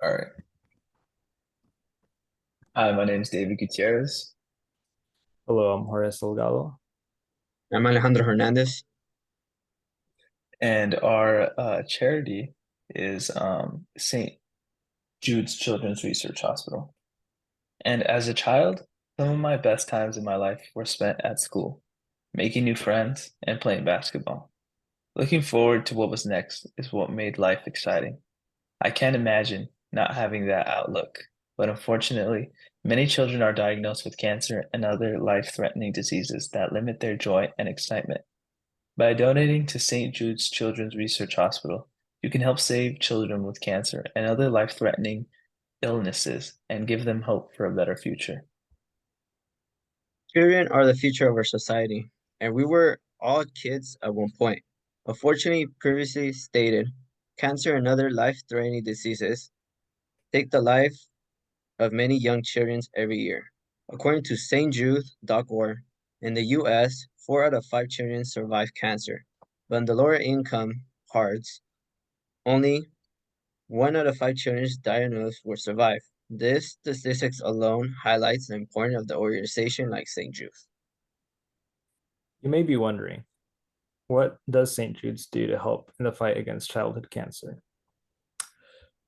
All right. Hi, my name is David Gutierrez, Hello, I'm Horace Delgado. I'm Alejandro Hernandez. and our charity is St. Jude's Children's Research Hospital. And as a child, some of my best times in my life were spent at school, making new friends and playing basketball. Looking forward to what was next is what made life exciting. I can't imagine not having that outlook, but unfortunately, many children are diagnosed with cancer and other life-threatening diseases that limit their joy and excitement. By donating to St. Jude's Children's Research Hospital, you can help save children with cancer and other life-threatening illnesses and give them hope for a better future. Children are the future of our society, and we were all kids at one point. Unfortunately, previously stated, cancer and other life-threatening diseases take the life of many young children every year. According to stjude.org, in the US, 4 out of 5 children survive cancer, but in the lower income parts, only 1 out of 5 children diagnosed will survive. This statistics alone highlights the importance of the organization like St. Jude. You may be wondering, what does St. Jude's do to help in the fight against childhood cancer?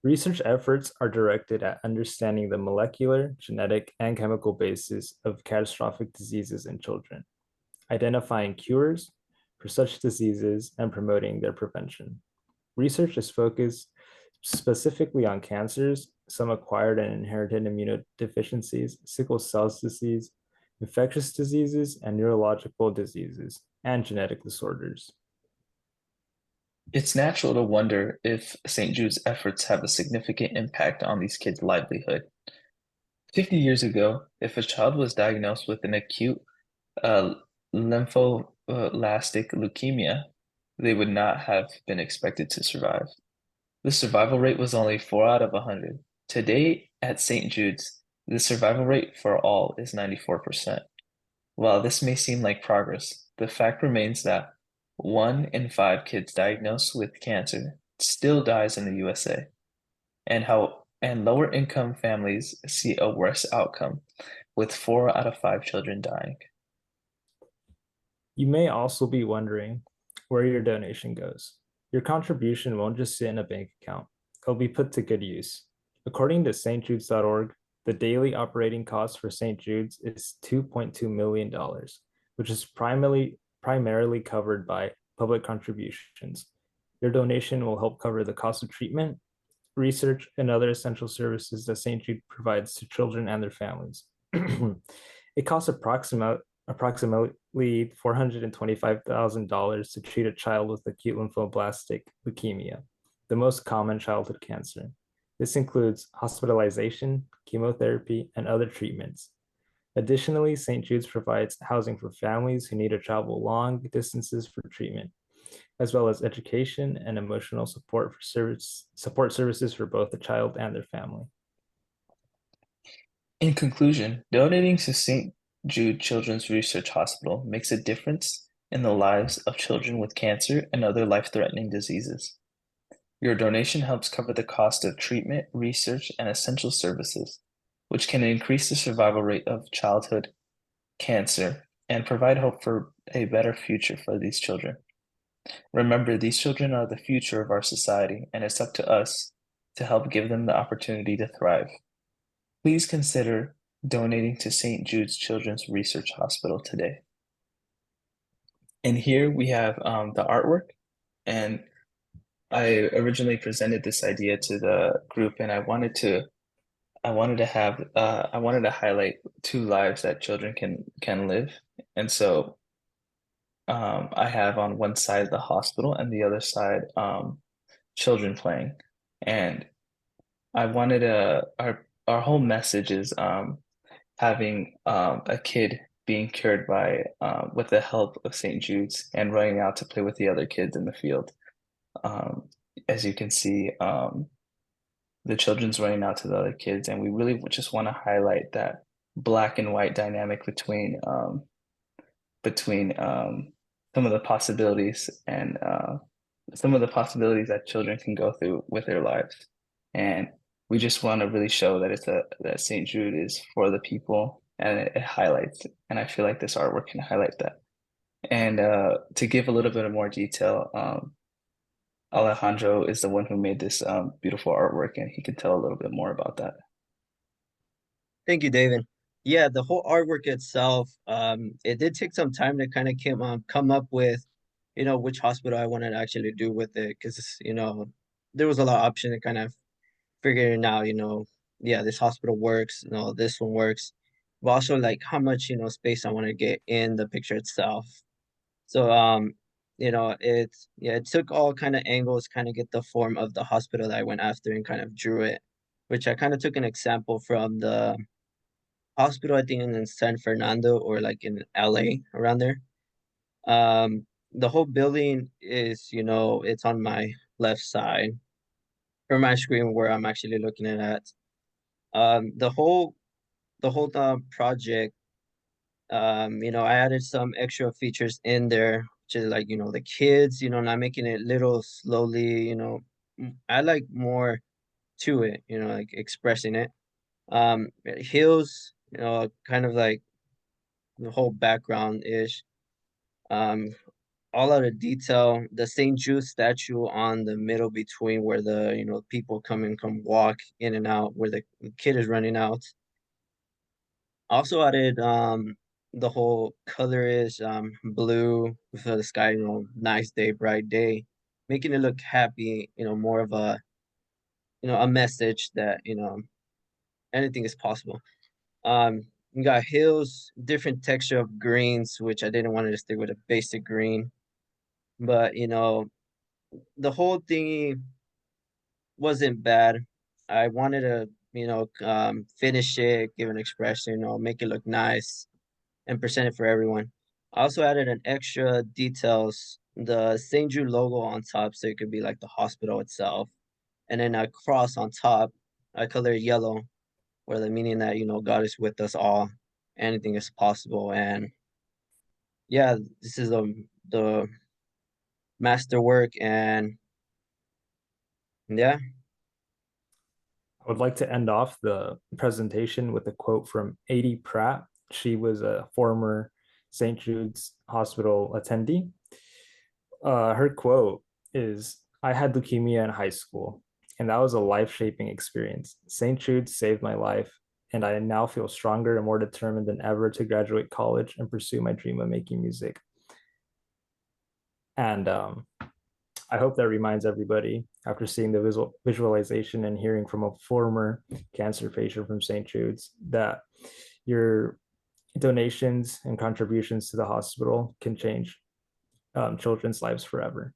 Research efforts are directed at understanding the molecular, genetic, and chemical basis of catastrophic diseases in children, identifying cures for such diseases, and promoting their prevention. Research is focused specifically on cancers, some acquired and inherited immunodeficiencies, sickle cell disease, infectious diseases, and neurological diseases, and genetic disorders. It's natural to wonder if St. Jude's efforts have a significant impact on these kids' livelihood. 50 years ago, if a child was diagnosed with an acute uh, lymphoblastic leukemia, they would not have been expected to survive. The survival rate was only 4 out of 100. Today at St. Jude's, the survival rate for all is 94%. While this may seem like progress, the fact remains that 1 in 5 kids diagnosed with cancer still dies in the USA, and lower income families see a worse outcome, with 4 out of 5 children dying. You may also be wondering where your donation goes. Your contribution won't just sit in a bank account, it'll be put to good use. According to stjudes.org, the daily operating cost for St. Jude's is $2.2 million, which is primarily covered by public contributions. Your donation will help cover the cost of treatment, research, and other essential services that St. Jude provides to children and their families. It costs approximately $425,000 to treat a child with acute lymphoblastic leukemia, the most common childhood cancer. This includes hospitalization, chemotherapy, and other treatments. Additionally, St. Jude's provides housing for families who need to travel long distances for treatment, as well as education and emotional support services for both the child and their family. In conclusion, donating to St. Jude Children's Research Hospital makes a difference in the lives of children with cancer and other life-threatening diseases. Your donation helps cover the cost of treatment, research, and essential services, which can increase the survival rate of childhood cancer and provide hope for a better future for these children. Remember, these children are the future of our society, and it's up to us to help give them the opportunity to thrive. Please consider donating to St. Jude's Children's Research Hospital today. And here we have the artwork, and I originally presented this idea to the group, and I wanted to highlight 2 lives that children can live. And so I have on one side the hospital and the other side children playing. And I wanted our whole message is having a kid being cured by with the help of St. Jude's and running out to play with the other kids in the field. Um, as you can see, the children's running out to the other kids, and we really just want to highlight that black and white dynamic between some of the possibilities and some of the possibilities that children can go through with their lives. And we just want to really show that that St. Jude is for the people, and it highlights it. And I feel like this artwork can highlight that. And to give a little bit of more detail, Alejandro is the one who made this beautiful artwork, and he can tell a little bit more about that. Thank you, David. Yeah, the whole artwork itself, it did take some time to kind of come up with, which hospital I wanted to actually do with it, because there was a lot of options to kind of figuring out, yeah, this hospital works, this one works, but also like how much, space I want to get in the picture itself. So it took all kind of angles, kind of get the form of the hospital that I went after and kind of drew it, which I kind of took an example from the hospital, I think in San Fernando or like in LA around there. The whole building is, it's on my left side or my screen where I'm actually looking at. The whole project, I added some extra features in there, which is like, the kids, not making it little slowly, I like more to it, like expressing it. Hills, kind of like the whole background ish. Um, all out of detail. The St. Jude statue on the middle between where the people come walk in and out, where the kid is running out. Also added the whole color is blue for the sky, nice day, bright day, making it look happy, more of a message that, anything is possible. You got hills, different texture of greens, which I didn't want to stick with a basic green. But the whole thingy wasn't bad. I wanted to, finish it, give an expression, make it look nice and present it for everyone. I also added an extra details, the St. Jude logo on top, so it could be like the hospital itself. And then a cross on top, I colored yellow, where the meaning that, God is with us all, anything is possible. And yeah, this is the masterwork, and yeah. I would like to end off the presentation with a quote from Adie Pratt. She was a former St. Jude's Hospital attendee. Her quote is, "I had leukemia in high school, and that was a life-shaping experience. St. Jude saved my life, and I now feel stronger and more determined than ever to graduate college and pursue my dream of making music." And I hope that reminds everybody, after seeing the visualization and hearing from a former cancer patient from St. Jude's, that your donations and contributions to the hospital can change children's lives forever.